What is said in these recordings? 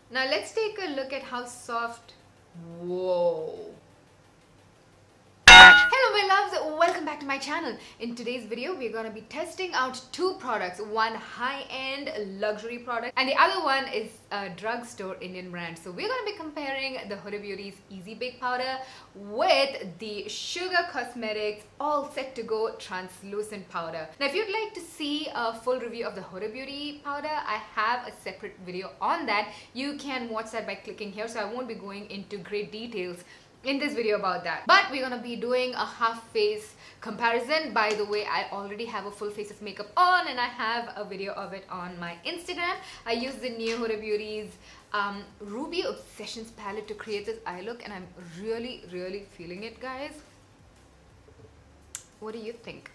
Now let's take a look at how soft. Whoa. Hello my loves, welcome back to my channel. In today's video we're going to be testing out two products, one high-end luxury product and the other one is a drugstore Indian brand. So we're going to be comparing the Huda Beauty's Easy Bake Powder with the Sugar Cosmetics All Set to Go Translucent Powder. Now if you'd like to see a full review of the Huda Beauty powder, I have a separate video on that. You can watch that by clicking here, so I won't be going into great details in this video about that, but we're gonna be doing a half face comparison. By the way, I already have a full face of makeup on and I have a video of it on my Instagram. I used the new Huda Beauty's Ruby Obsessions palette to create this eye look and I'm really feeling it, guys. What do you think?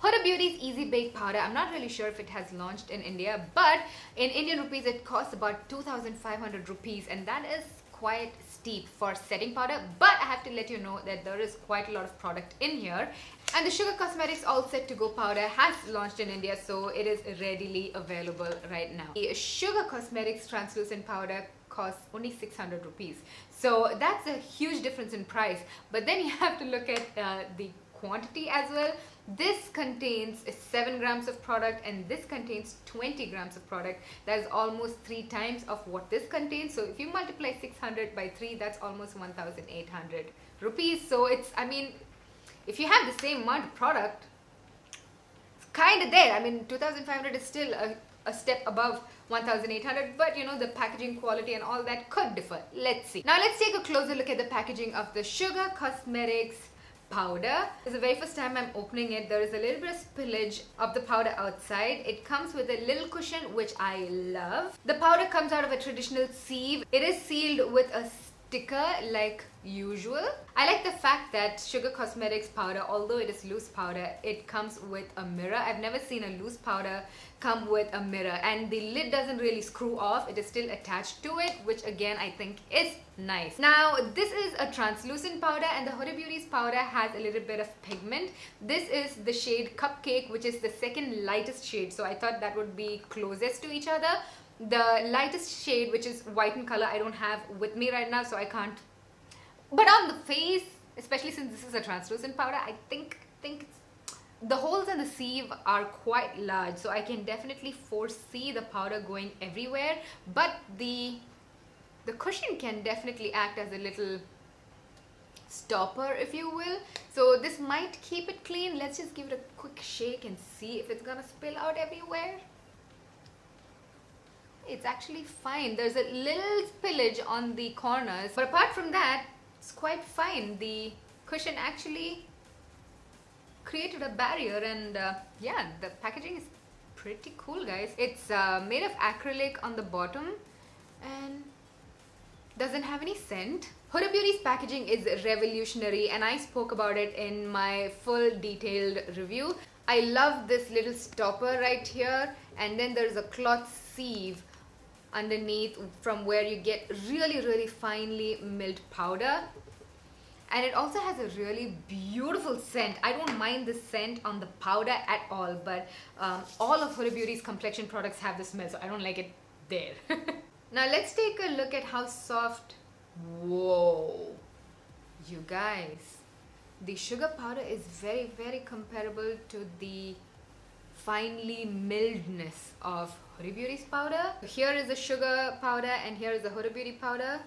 Huda Beauty's Easy Bake Powder, I'm not really sure if it has launched in India, but in Indian rupees it costs about 2,500 rupees and that is quite steep for setting powder, but I have to let you know that there is quite a lot of product in here. And the Sugar Cosmetics All Set to Go powder has launched in India, so it is readily available right now. The Sugar Cosmetics Translucent Powder costs only 600 rupees, so that's a huge difference in price. But then you have to look at the quantity as well. This contains 7 grams of product and this contains 20 grams of product. That is almost 3 times of what this contains. So if you multiply 600 by 3, that's almost 1,800 rupees. So it's, I mean, if you have the same amount of product, it's kind of there. I mean, 2,500 is still a step above 1,800, but you know, the packaging quality and all that could differ. Let's see. Now let's take a closer look at the packaging of the Sugar Cosmetics powder. This is the very first time I'm opening it. There is a little bit of spillage of the powder outside. It comes with a little cushion, which I love. The powder comes out of a traditional sieve. It is sealed with a sticker like usual. I like the fact that Sugar Cosmetics powder, although it is loose powder, it comes with a mirror. I've never seen a loose powder come with a mirror, and the lid doesn't really screw off. It is still attached to it, which again I think is nice. Now this is a translucent powder and the Huda Beauty's powder has a little bit of pigment. This is the shade Cupcake, which is the second lightest shade, so I thought that would be closest to each other. The lightest shade, which is white in color, I don't have with me right now, so I can't. But on the face, especially since this is a translucent powder, I think the holes in the sieve are quite large, so I can definitely foresee the powder going everywhere. But the cushion can definitely act as a little stopper, if you will. So this might keep it clean. Let's just give it a quick shake and see if it's gonna spill out everywhere. It's actually fine. There's a little spillage on the corners, but apart from that, it's quite fine. The cushion actually created a barrier, and yeah, the packaging is pretty cool, guys. It's made of acrylic on the bottom and doesn't have any scent. Huda Beauty's packaging is revolutionary and I spoke about it in my full detailed review. I love this little stopper right here, and then there's a cloth sieve underneath from where you get really finely milled powder. And it also has a really beautiful scent. I don't mind the scent on the powder at all, but all of Huda Beauty's complexion products have the smell, so I don't like it there. Now let's take a look at how soft. Whoa, you guys, the sugar powder is very comparable to the finely milledness of Huda Beauty's powder. Here is the sugar powder and here is the Huda Beauty powder,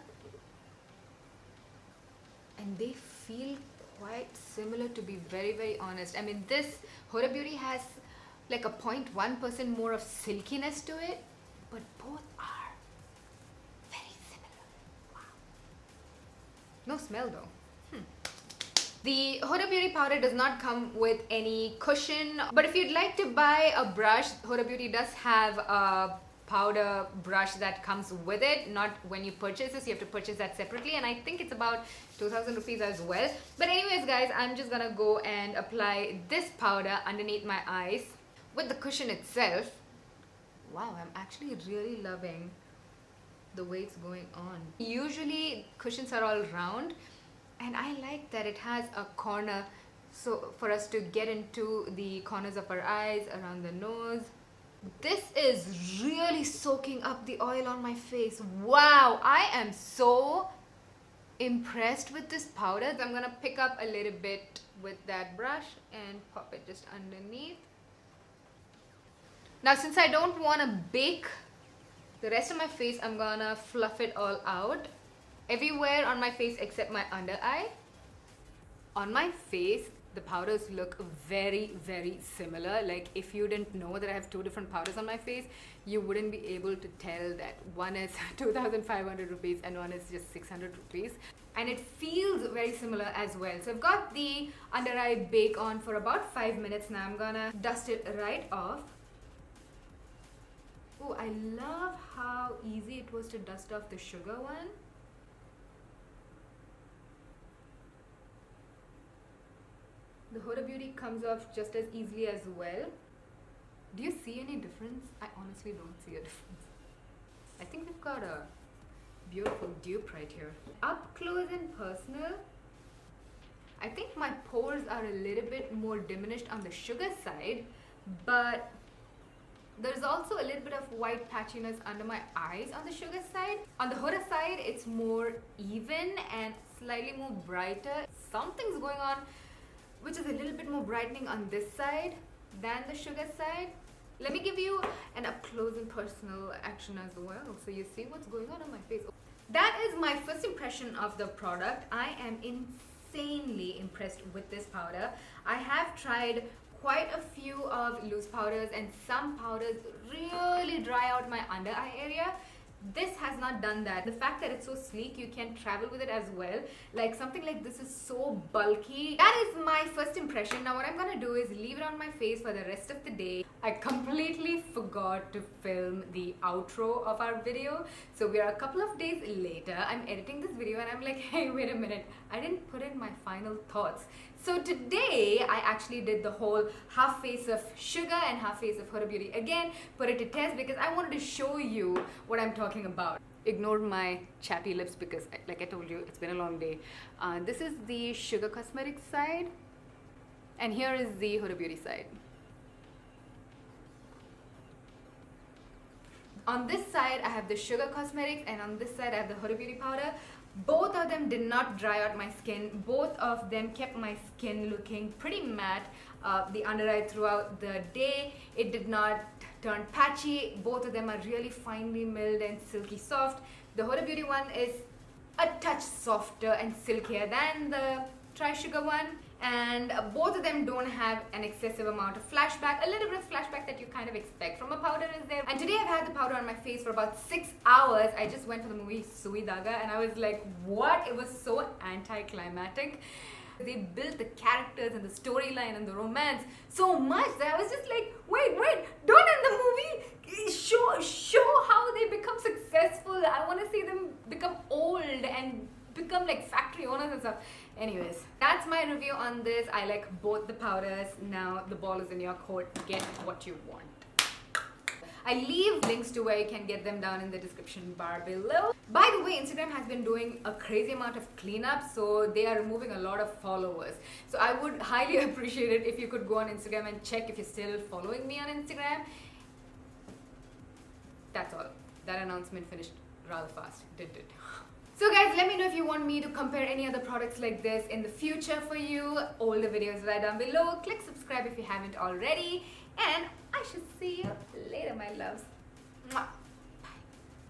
and they feel quite similar, to be very honest. I mean, this Huda Beauty has like a 0.1% more of silkiness to it, but both are very similar. Wow. No smell though. The Huda Beauty powder does not come with any cushion, but if you'd like to buy a brush, Huda Beauty does have a powder brush that comes with it. Not when you purchase this, you have to purchase that separately, and I think it's about 2,000 rupees as well. But anyways guys, I'm just gonna go and apply this powder underneath my eyes with the cushion itself. Wow, I'm actually really loving the way it's going on. Usually cushions are all round, and I like that it has a corner, so for us to get into the corners of our eyes, around the nose. This is really soaking up the oil on my face. Wow, I am so impressed with this powder. So I'm gonna pick up a little bit with that brush and pop it just underneath. Now since I don't want to bake the rest of my face, I'm gonna fluff it all out everywhere on my face except my under eye. On my face, the powders look very, very similar. Like if you didn't know that I have two different powders on my face, you wouldn't be able to tell that one is 2,500 rupees and one is just 600 rupees. And it feels very similar as well. So I've got the under eye bake on for about 5 minutes now. I'm gonna dust it right off. Oh, I love how easy it was to dust off the sugar one. The Huda Beauty comes off just as easily as well. Do you see any difference? I honestly don't see a difference. I think we've got a beautiful dupe right here. Up close and personal, I think my pores are a little bit more diminished on the sugar side, but there's also a little bit of white patchiness under my eyes on the sugar side. On the Huda side, it's more even and slightly more brighter. Something's going on which is a little bit more brightening on this side than the sugar side. Let me give you an up close and personal action as well, so you see what's going on my face. That is my first impression of the product. I am insanely impressed with this powder. I have tried quite a few of loose powders and some powders really dry out my under eye area. This has not done that. The fact that it's so sleek, you can travel with it as well. Like something like this is so bulky. That is my first impression. Now what I'm gonna do is leave it on my face for the rest of the day. I completely forgot to film the outro of our video. So we are a couple of days later. I'm editing this video and I'm like, hey, wait a minute. I didn't put in my final thoughts. So today I actually did the whole half face of sugar and half face of Huda Beauty again, put it to test because I wanted to show you what I'm talking about. Ignore my chappy lips because like I told you, it's been a long day. This is the Sugar Cosmetics side and here is the Huda Beauty side. On this side I have the Sugar Cosmetics and on this side I have the Huda Beauty powder. Both of them did not dry out my skin. Both of them kept my skin looking pretty matte. The under eye throughout the day, it did not turn patchy. Both of them are really finely milled and silky soft. The Huda Beauty one is a touch softer and silkier than the Try Sugar one. And both of them don't have an excessive amount of flashback. A little bit of flashback that you kind of expect from a powder is there. And today I've had the powder on my face for about 6 hours. I just went for the movie Sui Daga and I was like, what? It was so anticlimactic. They built the characters and the storyline and the romance so much that I was just like, wait, don't end the movie. Show how they become successful. I want to see them become old and become like factory owners and stuff. Anyways, that's my review on this. I like both the powders. Now the ball is in your court. Get what you want. I leave links to where you can get them down in the description bar below. By the way, Instagram has been doing a crazy amount of cleanup, so they are removing a lot of followers. So I would highly appreciate it if you could go on Instagram and check if you're still following me on Instagram. That's all. That announcement finished rather fast, didn't it? So guys, let me know if you want me to compare any other products like this in the future for you. All the videos right down below. Click subscribe if you haven't already. And I should see you later, my loves. Mwah.